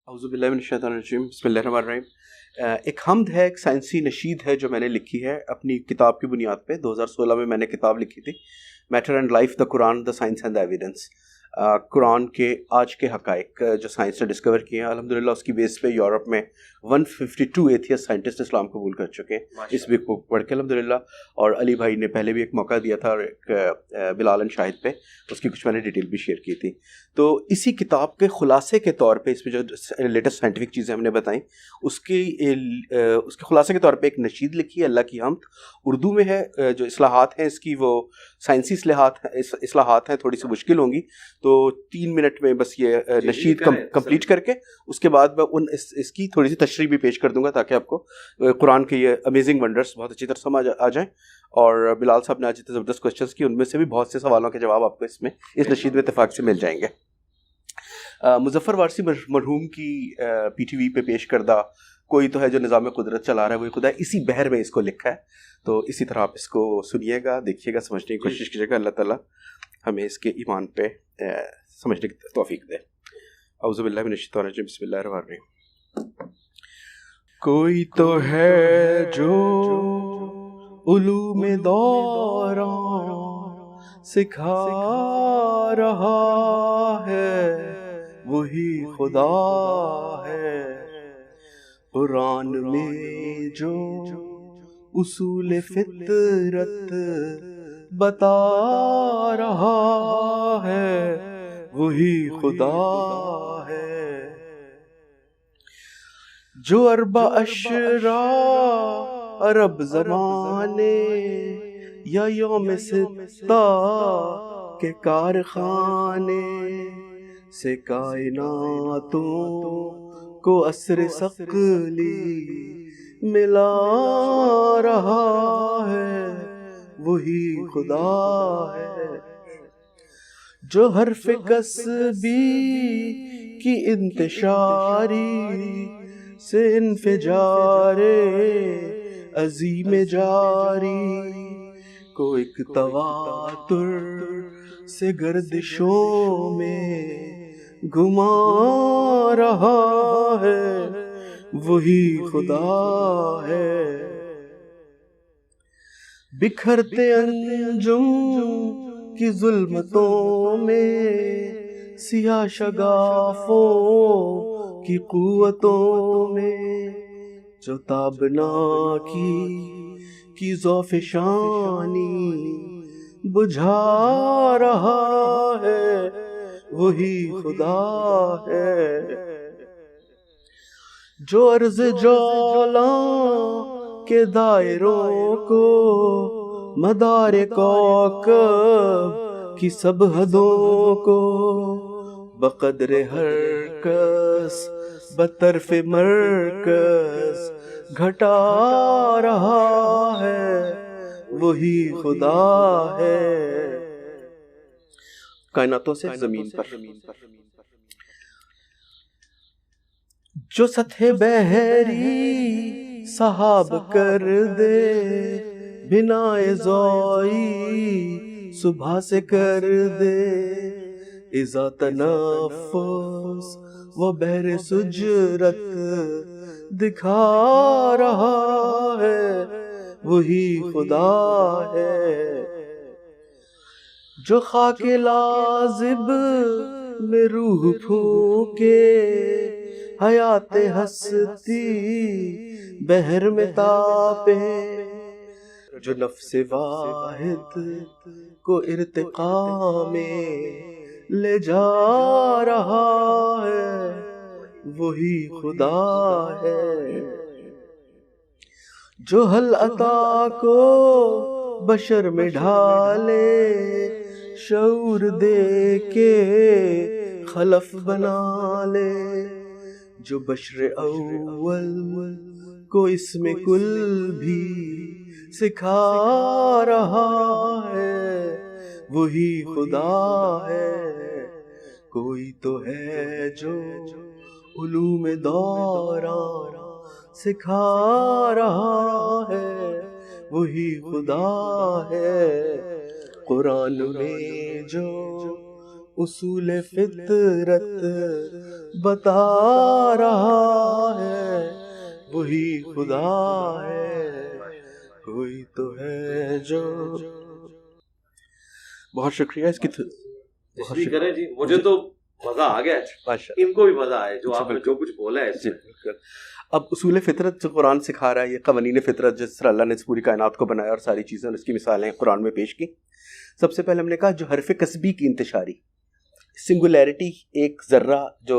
औज़ुबिल्लाहिमिनश्शैतानिर्रजीम बिस्मिल्लाहिर्रहमानिर्रहीम। एक हम्द है, एक साइंसी नशीद है जो मैंने लिखी है अपनी किताब की बुनियाद पे। 2016 में मैंने किताब लिखी थी, matter and life the Quran the science and the evidence. Quran के आज के हक़ाइक़ जो साइंस ने डिस्कवर किए हैं, अल्हम्दुलिल्लाह उसकी बेस पे यूरोप में 152 एथियस्ट साइंटिस्ट इस्लाम कबूल कर चुके हैं इस बुक को पढ़ के, अल्हम्दुलिल्लाह। और अली भाई ने पहले भी एक मौका दिया था, और एक बिलाल एंड शाहिद पे उसकी कुछ मैंने डिटेल भी शेयर की थी। तो इसी किताब के ख़ुलासे के तौर पे इसमें जो लेटेस्ट साइंटिफिक चीज़ें हमने बताई, उसके ख़ुलासे के तौर पे एक नशीद लिखी है, अल्लाह की हम्द। उर्दू में है। जो इस्लाहात हैं इसकी, वो साइंसी इस्लाहात हैं, थोड़ी सी मुश्किल होंगी, तो 3 मिनट में बस ये नशीद कंप्लीट करके उसके बाद मैं इसकी थोड़ी सी तशरीह भी पेश कर दूंगा, ताकि आपको कुरान के ये अमेजिंग वंडर्स बहुत अच्छी तरह समझ आ जाएं। और बिलाल साहब ने आज इतने ज़बरदस्त क्वेश्चंस किए, उनमें से भी बहुत से सवालों के जवाब आपको इस नशीद में इत्तेफाक से मिल जाएंगे। मुज़फ़्फ़र वारसी मरहूम की PTV पे पेश करदा कोई तो है जो निज़ाम कुदरत चला रहा है, वही खुदा है, इसी बहर में इसको लिखा है। तो इसी तरह आप इसको सुनिएगा, देखिएगा, समझने की कोशिश कीजिएगा। अल्लाह ताला हमें इसके ईमान पे समझने की तौफीक दे। औज़ु बिल्लाहि मिनश शैतानिर रजीम, बिस्मिल्लाहिर रहमानिर रहीम। कोई तो है जो उलूम दौरान सिखा रहा है, वही खुदा है। कुरान में जो उसूल फितरत बता रहा है, वही खुदा है। जो अरबा अशरा अरब ज़माने या यौम सित्ता के कारखाने से कायनातों को असर सकली मिला रहा है, वही खुदा है। जो हर्फ कसबी की इंतशारी से इंफिजारे अज़ीम जारी को एक तवातुर से गर्दिशों में घुमा रहा है, वही खुदा है। बिखरते अंजुम की जुल्मतों में, सियाह शगाफों की कुव्वतों में, जो ताबना की ज़ौफ़शानी बुझा रहा है, वही खुदा है। जो अर्ज़ जौला के दायरों को मदारे कौकब की सब हदों को बक़द्रे हरकस बतरफ़े मरकज़ घटा रहा है, वही खुदा है। कायनातों से ज़मीन पर जो सतह बहरी सहाब कर दे, बिनाए ज़ोई सुबह से कर दे, इज़ा तनफ़ुस वो बहर सुजरत दिखा रहा है, वही खुदा है। जो खाके लाज़िब में रूह फूके, हयाते हस्ती बहर में तापे, जो नफ्स वाहिद को इर्तिक़ा में ले जा रहा है, वही खुदा है। जो हल अता को बशर में ढाले, शऊर दे के खलफ बना ले, जो बशर अव्वल को इसमें कुल भी सिखा रहा है, वही खुदा है। कोई तो है जो उलूम दौरान सिखा रहा है, वही खुदा है। कुरान में जो उसूल फितरत बता रहा है, वही खुदा है, कोई तो है जो। बहुत शुक्रिया इसकी करें जी, मुझे तो मजा आ गया, इनको भी मजा आए जो आपने जो कुछ बोला है इसमें। अब उसूल फितरत जो कुरान सिखा रहा है, ये कवानीन फितरत जिस तरह अल्लाह ने इस पूरी कायनात को बनाया और सारी चीज़ें उसकी मिसालें कुरान में पेश की। सबसे पहले हमने कहा जो हरफ कस्बी की इंतशारी, सिंगुलैरिटी, एक ज़र्रा जो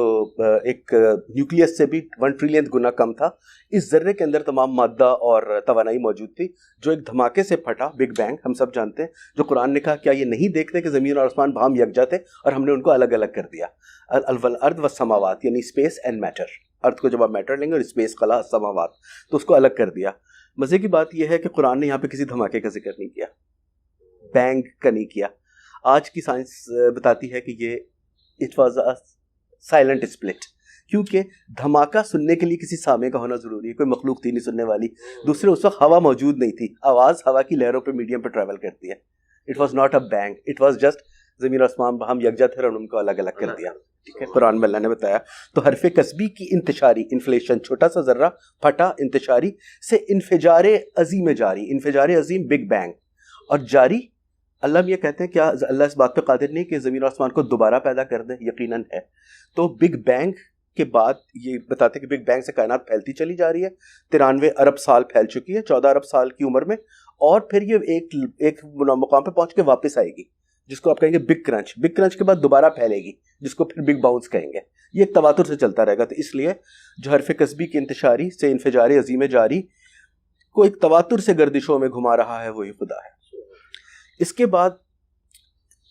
एक न्यूक्लियस से भी 1 ट्रिलियन गुना कम था, इस ज़र्रे के अंदर तमाम मादा और तवानाई मौजूद थी, जो एक धमाके से फटा, बिग बैंग हम सब जानते हैं। जो कुरान ने कहा क्या ये नहीं देखते कि ज़मीन और आसमान भाम यकजा थे और हमने उनको अलग अलग कर दिया। अल अर्द व समावात यानी स्पेस एंड मैटर, अर्थ को जब आप मैटर लेंगे और स्पेस कला समावात, तो उसको अलग कर दिया। मज़े की बात यह है कि कुरान ने यहाँ पे किसी धमाके का जिक्र नहीं किया, बैंग का नहीं किया। आज की साइंस बताती है कि ये it was a silent split, क्योंकि धमाका सुनने के लिए किसी सामे का होना ज़रूरी है, कोई मखलूक थी नहीं सुनने वाली। दूसरे उस वक्त हवा मौजूद नहीं थी, आवाज़ हवा की लहरों पे मीडियम पे ट्रैवल करती है। It was not a bang, it was just ज़मीन और आसमान हम यकजा थे और उनको अलग अलग कर दिया। ठीक है, कुरान में अल्लाह ने बताया। तो हरफ कस्बी की इंतशारी, इन्फ्लेशन, छोटा सा ज़र्रा फटा, इंतशारी से इन्फिजारे अजीम जारी, इन्फिजारे अजीम बिग बैंग, और जारी अल्लाह ये कहते हैं क्या अल्लाह इस बात पे कादिर नहीं कि ज़मीन और आसमान को दोबारा पैदा कर दे? यकीनन है। तो बिग बैंग के बाद ये बताते हैं कि बिग बैंग से कायनात फैलती चली जा रही है, 93 अरब साल फैल चुकी है 14 अरब साल की उम्र में, और फिर ये एक मुकाम पे पहुंच के वापस आएगी जिसको आप कहेंगे बिग क्रंच। बिग क्रंच के बाद दोबारा फैलेगी जिसको फिर बिग बाउंस कहेंगे। ये एक तवातुर से चलता रहेगा। तो इसलिए जो हरफ कस्बी की इंतशारी से इन्फिजारे अजीम जारी को एक तवातुर से गर्दिशों में घुमा रहा है, वही खुदा है। इसके बाद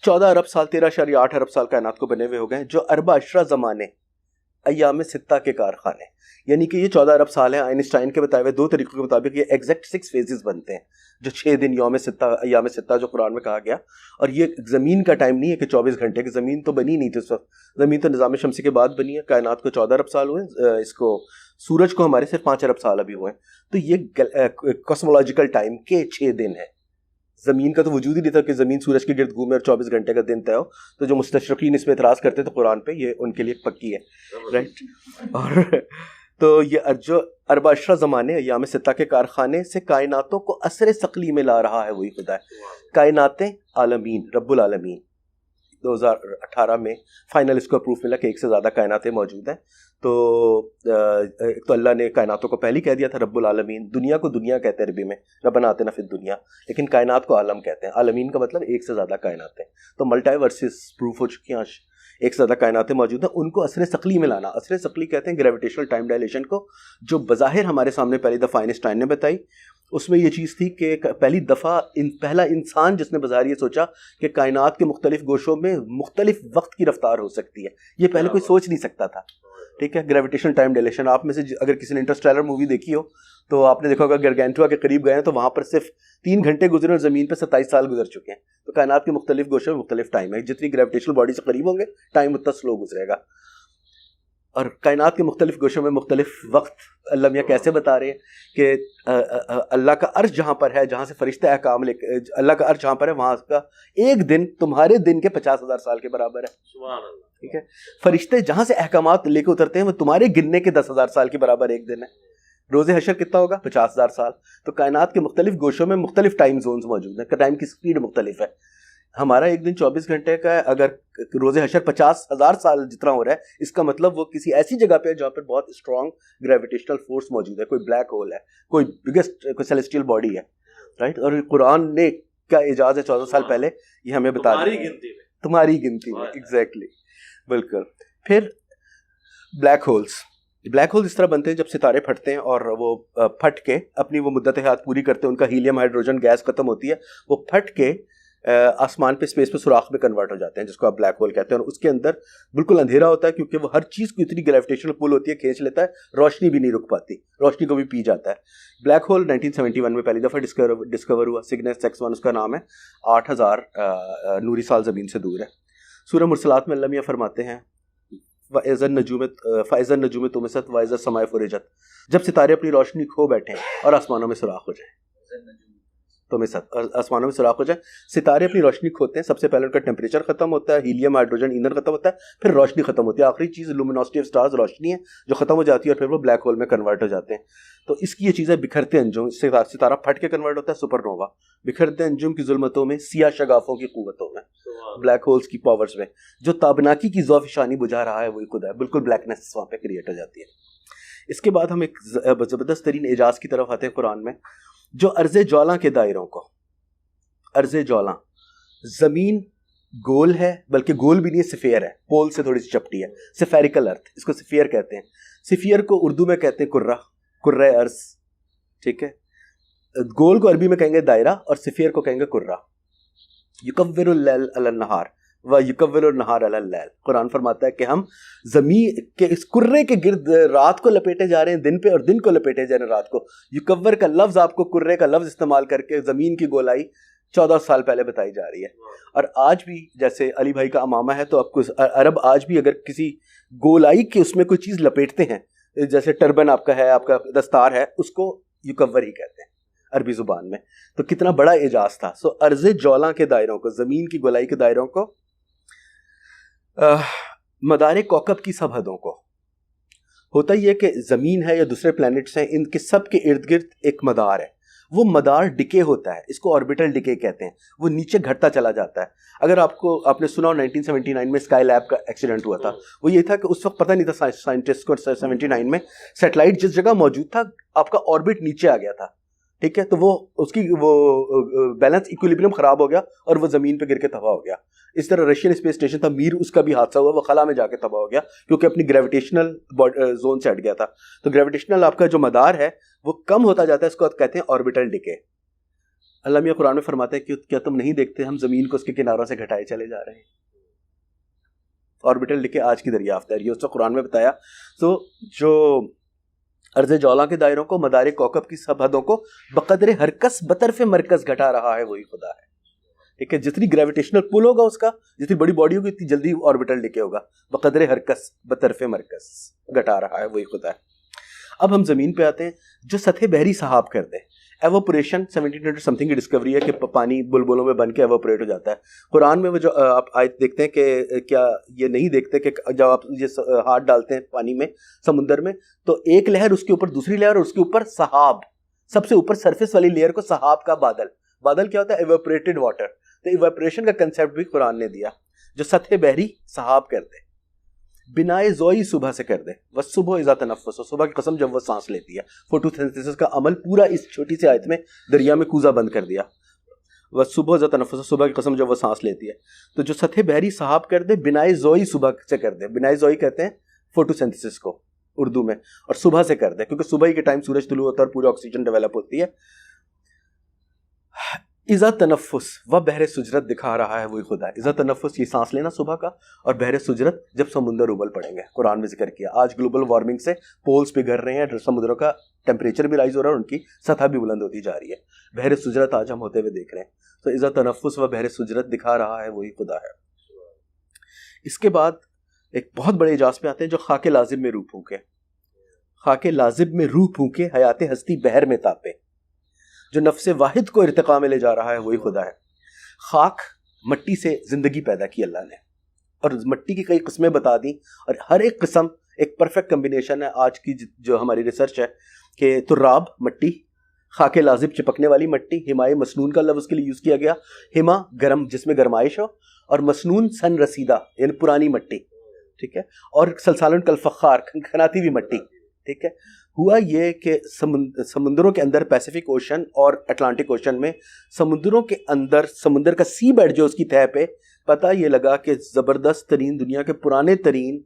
14 अरब साल 13.8 अरब साल कायनात को बने हुए हो गए, जो अरबा अशरा ज़माने अय्याम सित्ता के कारखाने, यानी कि ये 14 अरब साल है। आइंस्टाइन के बताए हुए 2 तरीकों के मुताबिक ये एग्जैक्ट 6 फेजेस बनते हैं, जो 6 दिन यौम सित्ता अय्याम सित्ता जो कुरान में कहा गया। और ये ज़मीन का टाइम नहीं है कि 24 घंटे की, ज़मीन तो बनी नहीं थी उस वक्त, ज़मीन तो निज़ाम शमसी के बाद बनी है। कायनात को 14 अरब साल हुए, इसको सूरज को हमारे सिर्फ 5 अरब साल अभी हुए। तो ये कॉस्मोलॉजिकल टाइम के 6 दिन है। ज़मीन का तो वजूद ही नहीं था कि ज़मीन सूरज के गिर्द घूमे और 24 घंटे का दिन तय हो। तो जो मुस्तशरीकीन इसमें इतराज़ करते थे कुरान पे, ये उनके लिए पक्की है, राइट। और तो ये जो अरबा अशरा ज़माने अय्याम सित्ता के कारखाने से कायनातों को असर सकली में ला रहा है, वही खुदा है। कायनातें आलमीन, रब्बुल आलमीन 2018 में फाइनल इसको अप्रूव मिला कि 1 से ज़्यादा कायनातें मौजूद हैं। तो एक तो अल्लाह ने कायनातों को पहले कह दिया था रब्बुल आलमीन। दुनिया को दुनिया कहते हैं अरबी में, रब्बना आतिना फिद दुनिया, लेकिन कायनात को आलम कहते हैं। आलमीन का मतलब 1 से ज़्यादा कायनातें। तो मल्टीवर्सेस प्रूफ हो चुकी हैं, 1 से ज़्यादा कायनातें मौजूद हैं। उनको असर सकली में लाना, असर सकली कहते हैं ग्रेविटेशनल टाइम डायलेशन को, जो बज़ाहिर हमारे सामने पहली दफ़ा आइंस्टाइन ने बताई। उसमें ये चीज़ थी कि पहली दफ़ा पहला इंसान जिसने बाज़ार ये सोचा कि कायनात के मुख्तलिफ गोशों में मुख्तलिफ वक्त की रफ्तार हो सकती है। ये पहले कोई सोच नहीं सकता था। ठीक है, ग्रेविटेशनल टाइम डायलेशन। आप में से अगर किसी ने इंटरस्टेलर मूवी देखी हो तो आपने देखा होगा गारगेंटुआ के करीब गए हैं तो वहाँ पर सिर्फ 3 घंटे गुजरे और ज़मीन पर 27 साल गुजर चुके हैं। तो कायनात के मुख्तलिफ गोशों में मुख्तलिफ टाइम है। जितनी ग्रेविटेशनल बॉडी से करीब होंगे टाइम उतना स्लो गुजरेगा। और कायनात के मुख्तलिफ गोशों में मुख्तलिफ वक्त अल्लाह मियाँ कैसे बता रहे हैं कि अल्लाह का अर्श जहाँ पर है, जहाँ से फरिश्ते अहकाम लेके, अल्लाह का अर्श जहाँ पर है वहाँ का एक दिन तुम्हारे दिन के 50,000 साल के बराबर है। सुभान अल्लाह। ठीक है, फरिश्ते जहाँ से अहकामात लेके उतरते हैं वो तुम्हारे गिनने के 10,000 साल के बराबर एक दिन है। रोज़े हशर कितना होगा? 50,000 साल। तो कायनात के मुख्तलिफ गोशों में मुख्तलिफ टाइम जोन्स मौजूद हैं, टाइम की स्पीड मुख्तलिफ है। हमारा एक दिन 24 घंटे का है, अगर रोज़े हशर 50,000 साल जितना हो रहा है, इसका मतलब वो किसी ऐसी जगह पे है जहाँ पर बहुत स्ट्रॉन्ग ग्रेविटेशनल फोर्स मौजूद है, कोई ब्लैक होल है, कोई बिगेस्ट कोई सेलेस्टियल बॉडी है, राइट। और कुरान ने क्या एजाज़ है 14 साल पहले ये हमें बता दिया, तुम्हारी गिनती में, एग्जैक्टली, बिल्कुल। फिर ब्लैक होल्स इस तरह बनते हैं जब सितारे फटते हैं और वो फट के अपनी वो मुद्दत हयात पूरी करते हैं, उनका हीलियम हाइड्रोजन गैस खत्म होती है, वो फट के आसमान पे स्पेस पे सुराख में कन्वर्ट हो जाते हैं, जिसको आप ब्लैक होल कहते हैं। और उसके अंदर बिल्कुल अंधेरा होता है क्योंकि वो हर चीज़ को इतनी ग्रेविटेशनल पुल होती है, खींच लेता है, रोशनी भी नहीं रुक पाती, रोशनी को भी पी जाता है। ब्लैक होल 1971 में पहली दफ़ा डिस्कवर हुआ, सिग्नेस X1 उसका नाम है, 8,000 नूरी साल ज़मीन से दूर है। सूरह मुरसलात में अल्लाह मियां फरमाते हैं फ़ैज़न नजूम तुमसत वाइज़ा समाए फुरिजत, जब सितारे अपनी रोशनी खो बैठें और आसमानों में सुराख हो जाए। तो में आसमानों में सुराख हो जाए, सितारे अपनी रोशनी खोते हैं, सबसे पहले उनका टेम्परेचर खत्म होता है, हीलियम हाइड्रोजन ईंधन खत्म होता है, फिर रोशनी खत्म होती है, आखिरी चीज़ लुमिनोसिटी ऑफ स्टार्स रोशनी है जो खत्म हो जाती है और फिर वो ब्लैक होल में कन्वर्ट हो जाते हैं। तो इसकी ये चीज़ें बिखरते अंजुम, सितारा फट के कन्वर्ट होता है सुपरनोवा, बिखरते अंजुम की जुल्मतों में, सिया शगाफों की कुव्वतों में, ब्लैक होल्स की पावर्स में, जो ताबनाकी की ज़ौफ़िशानी बुझा रहा है वही खुदा है, बिल्कुल ब्लैकनेस वहाँ पे क्रिएट हो जाती है। इसके बाद हम एक ज़बरदस्त तरीन एजाज़ की तरफ आते हैं कुरान में, जो अर्ज़े ज्वाला के दायरों को, अर्ज़े ज्वाला, ज़मीन गोल है, बल्कि गोल भी नहीं है, सफ़ेयर है, पोल से थोड़ी सी चपटी है, सफेरिकल अर्थ, इसको सफ़ेयर कहते हैं। सफ़ेयर को उर्दू में कहते हैं कुर्रा, कुर्रा अर्ज़, ठीक है। गोल को अरबी में कहेंगे दायरा और सफ़ेयर को कहेंगे कुर्रा। युकव्विरुल लैल अलन नहार व युकव्विरुन नहार अलल लैल, कुरान फरमाता है कि हम ज़मीन के इस कुर्रे के गिर्द रात को लपेटे जा रहे हैं दिन पे, और दिन को लपेटे जा रहे हैं रात को। युकव्वर का लफ्ज़ आपको कुर्रे का लफ्ज़ इस्तेमाल करके ज़मीन की गोलाई 14 साल पहले बताई जा रही है। और आज भी जैसे अली भाई का अमामा है, तो आपको अरब आज भी अगर किसी गोलाई के उसमें कोई चीज़ लपेटते हैं, जैसे टर्बन आपका है, आपका दस्तार है, उसको युकव्वर ही कहते हैं अरबी ज़ुबान में। तो कितना बड़ा एजाज था। सो अर्ज़े ज्वाला के दायरों को, ज़मीन की गोलाई के दायरों को, मदारे कौकब की सब हदों को। होता ही है कि ज़मीन है या दूसरे प्लैनेट्स हैं, इनके सब के इर्द गिर्द एक मदार है, वो मदार डिके होता है, इसको ऑर्बिटल डिके कहते हैं, वो नीचे घटता चला जाता है। अगर आपने सुना 1979 में स्काई लैब का एक्सीडेंट हुआ था, वो ये था कि उस वक्त पता नहीं था साइंटिस्ट को 79 में सैटेलाइट जिस जगह मौजूद था आपका ऑर्बिट नीचे आ गया था, ठीक है। तो वो उसकी वो बैलेंस इक्विलिब्रियम ख़राब हो गया और वो ज़मीन पे गिर के तबाह हो गया। इस तरह रशियन स्पेस स्टेशन था मीर, उसका भी हादसा हुआ, वो खला में जाके तबाह हो गया क्योंकि अपनी ग्रेविटेशनल जोन से हट गया था। तो ग्रेविटेशनल आपका जो मदार है वो कम होता जाता है, इसको कहते हैं ऑर्बिटल डिके। अल्लाह मियां कुरान में फरमाते हैं कि क्या तुम नहीं देखते हम ज़मीन को उसके किनारों से घटाए चले जा रहे हैं। ऑर्बिटल डिके आज की दरियाफ्त है, ये उसको कुरान में बताया। तो जो अर्ज़े ज्वाला के दायरों को, मदारे कौकब की सब हदों को बकदरे हरकस बतरफ़े मरकज़ घटा रहा है वही खुदा है, ठीक है। जितनी ग्रेविटेशनल पुल होगा उसका, जितनी बड़ी बॉडी होगी उतनी जल्दी ऑर्बिटल डिके होगा। बकदरे हरकस बतरफ़े मरकज़ घटा रहा है वही खुदा है। अब हम ज़मीन पे आते हैं, जो सतह बहरी सहाब कर दे। एवोपरेशन 1700 समथिंग की डिस्कवरी है कि पानी बुलबुलों में बन के एवोपरेट हो जाता है। कुरान में वो जो आप आयत देखते हैं कि क्या ये नहीं देखते कि जब आप ये हाथ डालते हैं पानी में, समुंदर में, तो एक लहर उसके ऊपर दूसरी लहर और उसके ऊपर सहाब, सबसे ऊपर सरफेस वाली लेयर को सहाब का बादल, बादल क्या होता है? एवोपरेटेड वाटर। तो एवोपरेशन का कंसेप्ट भी कुरान ने दिया, जो सतह बहरी सहाब कर दे। बिनाए ज़ोई सुबह से कर दे, वह सुबह इज़ा तनफ़्फ़ुस, सुबह की कसम जब वह सांस लेती है। फोटोसिंथेसिस का अमल पूरा इस छोटी सी आयत में दरिया में कूजा बंद कर दिया। वह सुबह इज़ा तनफ़्फ़ुस, सुबह की कसम जब वह सांस लेती है। तो जो सतह बहरी सहाब कर दे, बिनाए ज़ोई सुबह से कर दे। बिनाए ज़ोई कहते हैं फोटोसिंथेसिस को उर्दू में, और सुबह से कर दे क्योंकि सुबह ही के टाइम सूरज तुलू होता है और पूरी ऑक्सीजन डेवलप होती है। इज़ा तनफ़्फ़ुस, वह बहरे सुजरत दिखा रहा है वही खुदा है। इज़ा तनफ़्फ़ुस, ये सांस लेना सुबह का, और बहरे सुजरत जब समुंदर उबल पड़ेंगे। कुरान में जिक्र किया। आज ग्लोबल वार्मिंग से पोल्स पिघल रहे हैं, समुद्रों का टेम्परेचर भी राइज हो रहा है और उनकी सतह भी बुलंद होती जा रही है। बहरे सुजरत आज हम होते हुए देख रहे हैं। तो इज़ा तनफ़्फ़ुस, वह बहरे सुजरत दिखा रहा है वही खुदा है। इसके बाद एक बहुत बड़े इजाज़ पे आते हैं, जो खाके लाजिब में रूह फूके। खाके लाजिब में रूह फूके, हयाते हस्ती बहर में तापे, जो नफ्से वाहिद को इर्तिका में ले जा रहा है वही खुदा है। खाक, मट्टी से ज़िंदगी पैदा की अल्लाह ने, और मट्टी की कई किस्में बता दी, और हर एक किस्म एक परफेक्ट कम्बिनेशन है। आज की जो हमारी रिसर्च है कि तुर्राब मट्टी, खाके लाजिब चिपकने वाली मट्टी, हिमाए मसनून का लफ्ज़ उसके लिए यूज़ किया गया। हिमा गर्म, जिसमें गरमाइश हो, और मसनून सन रसीदा यानी पुरानी मट्टी, ठीक है। और सलसालन कल फ़ख्खार, खनखनाती हुई मट्टी, ठीक है। हुआ ये कि समुंदरों के अंदर, पैसिफिक ओशन और अटलांटिक ओशन में, समुंदरों के अंदर समुंदर का सी बेड जो उसकी तह पे, पता ये लगा कि ज़बरदस्त तरीन, दुनिया के पुराने तरीन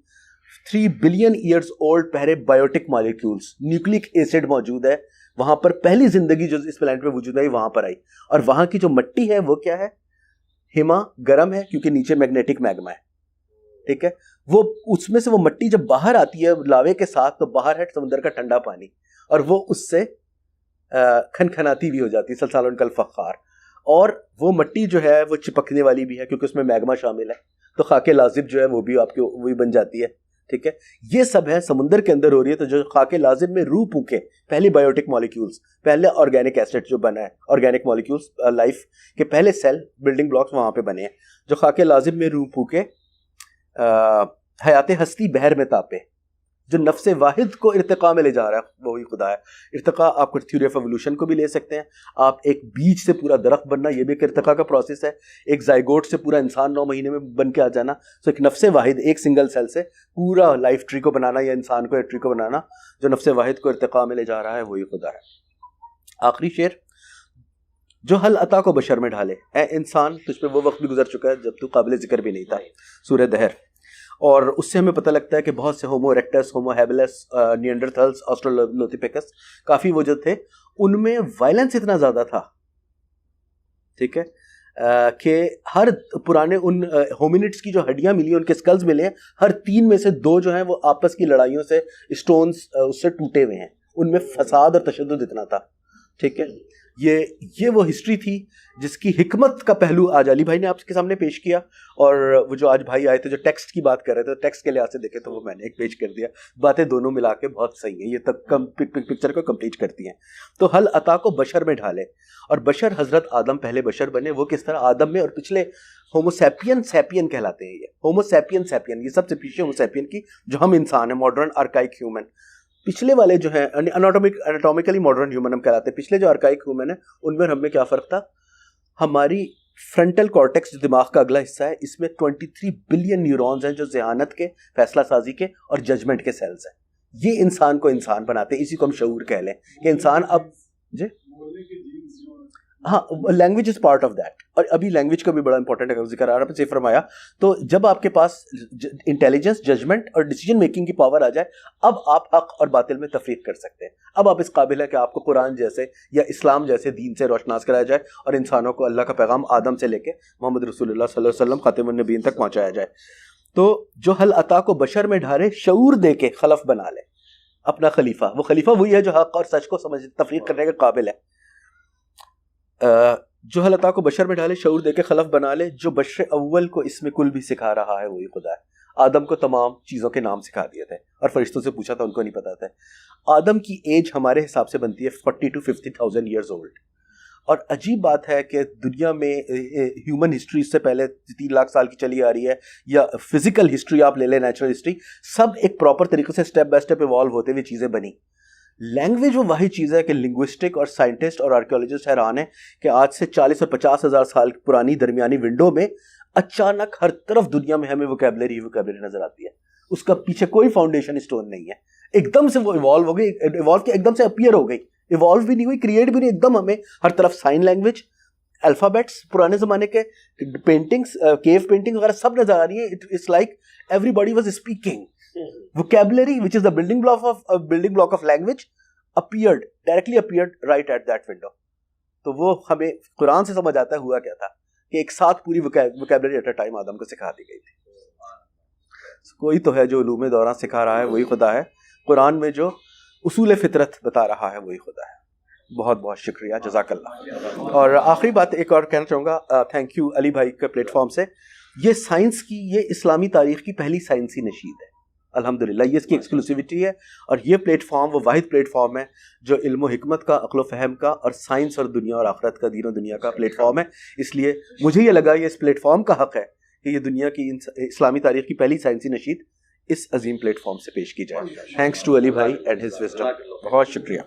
3 बिलियन ईयर्स ओल्ड पहले बायोटिक मॉलिक्यूल्स, न्यूक्लिक एसिड मौजूद है वहाँ पर। पहली ज़िंदगी जो इस प्लैनेट पे वजूद आई वहाँ पर आई। और वहाँ की जो मिट्टी है वो क्या है? हिमा गर्म है क्योंकि नीचे मैग्नेटिक मैग्मा है, ठीक है। वो उसमें से वो मिट्टी जब बाहर आती है लावे के साथ, तो बाहर है समुद्र का ठंडा पानी, और वो उससे खनखनाती भी हो जाती है, सलसालन कल फ़ख्खार। और वो मिट्टी जो है वो चिपकने वाली भी है क्योंकि उसमें मैग्मा शामिल है। तो खाके लाजिब जो है वो भी आपके वही बन जाती है, ठीक है, ये सब है समुंदर के अंदर हो रही है। तो जो खाके लाजिम में रूह फूके, पहली बायोटिक मॉलिक्यूल्स, पहले ऑर्गेनिक एसिड जो बना है, ऑर्गेनिक मॉलिक्यूल्स, लाइफ के पहले सेल बिल्डिंग ब्लॉक्स वहाँ पे बने हैं। जो खाके लाजिम में रूह फूके, हयात हस्ती बहर में तापे, जो नफ्स वाहिद को इर्तिका में ले जा रहा है वही खुदा है। इर्तिका आप थ्योरी ऑफ एवोल्यूशन को भी ले सकते हैं। आप एक बीज से पूरा दरख्त बनना, ये भी एक इर्तिका का प्रोसेस है। एक जाइगोट से पूरा इंसान 9 महीने में बन के आ जाना। तो एक नफ्स वाहिद, एक सिंगल सेल से पूरा लाइफ ट्री को बनाना या इंसान को एक ट्री को बनाना, जो नफ्स वाहिद को इर्तिका में ले जा रहा है वही खुदा है। आखिरी शेर, जो हल अता को बशर में ढाले, ए इंसान तुझ पे वो वक्त भी गुजर चुका है जब तू काबिल जिक्र भी नहीं था। सूरह दहर। और उससे हमें पता लगता है कि बहुत से होमो erectus, Homo habilis, Neanderthals, Australopithecus, काफ़ी वो जो थे उनमें वायलेंस इतना ज़्यादा था, ठीक है, कि हर पुराने उन होमिनिड्स की जो हड्डियां मिली, उनके स्कल्स मिले हैं, हर 3 में से 2 जो हैं वो आपस की लड़ाइयों से स्टोन्स उससे टूटे हुए हैं। उनमें फसाद और तशद्दुद इतना था, ठीक है। ये वो हिस्ट्री थी जिसकी हिकमत का पहलू आज अली भाई ने आपके सामने पेश किया। और वो जो आज भाई आए थे जो टेक्स्ट की बात कर रहे थे, टेक्स्ट के लिहाज से देखे तो वो मैंने एक पेश कर दिया। बातें दोनों मिला के बहुत सही है, ये तक पिक्चर को कंप्लीट करती हैं। तो हल अता को बशर में ढाले, और बशर हजरत आदम पहले बशर बने। वो किस तरह आदम में और पिछले होमोसैपियन सैपियन कहलाते हैं। ये होमोसैपियन सैपियन, ये सबसे पीछे होमोसैपियन की जो हम इंसान है, मॉडर्न आर्काइक ह्यूमन। पिछले वाले जो है एनाटॉमिकली मॉडर्न ह्यूमन हम कहलाते हैं। पिछले जो आर्काइक ह्यूमन है उनमें हमें क्या फ़र्क था, हमारी फ्रंटल कॉर्टेक्स जो दिमाग का अगला हिस्सा है, इसमें 23 बिलियन न्यूरॉन्स हैं जो ज़हानत के, फैसला साजी के और जजमेंट के सेल्स हैं। ये इंसान को इंसान बनाते हैं। इसी को हम शऊर कह लें कि इंसान अब जी हाँ, language is part of that. और अभी लैंग्वेज का भी बड़ा इंपॉर्टेंट है, जिक्र आ रहा है फरमाया। तो जब आपके पास इंटेलिजेंस, जजमेंट और डिसीजन मेकिंग की पावर आ जाए, अब आप हक और बातिल में तफरीक कर सकते हैं। अब आप इस काबिल है कि आपको कुरान जैसे या इस्लाम जैसे दीन से रोशनास कराया जाए और इंसानों को अल्लाह का पैगाम आदम से लेके मोहम्मद रसूलुल्लाह सल्लल्लाहु अलैहि वसल्लम खातिमुन नबीयीन तक पहुँचाया जाए। तो जो हल अता को बशर में ढारे, शऊर दे के खलफ बना ले अपना खलीफा। वो खलीफा वही है जो हक और सच को समझ तफरीक करने के काबिल है। जो हलता को बशर में डाले, शऊर देके खलफ बना ले, जो बशर अव्वल को इसमें कुल भी सिखा रहा है वही खुदा है। आदम को तमाम चीज़ों के नाम सिखा दिए थे और फरिश्तों से पूछा था, उनको नहीं पता था। आदम की एज हमारे हिसाब से बनती है 40 to 50,000 ईयर्स ओल्ड। और अजीब बात है कि दुनिया में ह्यूमन हिस्ट्री इससे पहले 3 लाख साल की चली आ रही है, या फिजिकल हिस्ट्री आप ले लें, नेचुरल हिस्ट्री, सब एक प्रॉपर तरीके से स्टेप बाय स्टेप इवॉल्व होते हुए चीज़ें बनी। लैंग्वेज वो वही चीज़ है कि लिंग्विस्टिक और साइंटिस्ट और आर्कियोलॉजिस्ट हैरान है कि आज से 40 और 50 हज़ार साल पुरानी दरमियानी विंडो में अचानक हर तरफ दुनिया में हमें वोकैबुलरी नजर आती है। उसका पीछे कोई फाउंडेशन स्टोन नहीं है। एकदम से वो इवॉल्व हो गई, इवॉल्व के एकदम से अपीयर हो गई, इवॉल्व भी नहीं हुई, क्रिएट भी नहीं, एकदम हमें हर तरफ साइन लैंग्वेज, अल्फ़ाबेट्स, पुराने ज़माने के पेंटिंग्स, केव पेंटिंग वगैरह सब नजर आ रही है। It's like everybody was speaking. Vocabulary, which is the building block of language, directly appeared right at that window. तो वो हमें कुरान से समझ आता है हुआ क्या था कि एक साथ पूरी vocabulary at a time आदम को सिखा दी गई थी। कोई तो है जो उलूम दौरान सिखा रहा है वही खुदा है। कुरान में जो उसूल फितरत बता रहा है वही खुदा है। बहुत बहुत शुक्रिया, जज़ाकल्लाह। और आखिरी बात एक और कहना चाहूँगा, थैंक यू अली भाई के प्लेटफॉर्म से। ये साइंस की, ये इस्लामी तारीख़ की पहली साइंसी नशीद है अल्हम्दुलिल्लाह। ये इसकी एक्सक्लूसिविटी है और ये प्लेटफॉर्म वो वाहिद प्लेटफॉर्म है जो इल्म हिकमत का, अक्ल फ़हम का और साइंस और दुनिया और आखिरत का, दीन और दुनिया का प्लेटफॉर्म है। इसलिए मुझे ये लगा ये इस प्लेटफॉर्म का हक़ है कि ये दुनिया की इस्लामी तारीख़ की पहली साइंसी नशीद इस अजीम प्लेटफॉर्म से पेश की जाए। थैंक्स टू अली भाई एंड हिज विज़डम। बहुत शुक्रिया।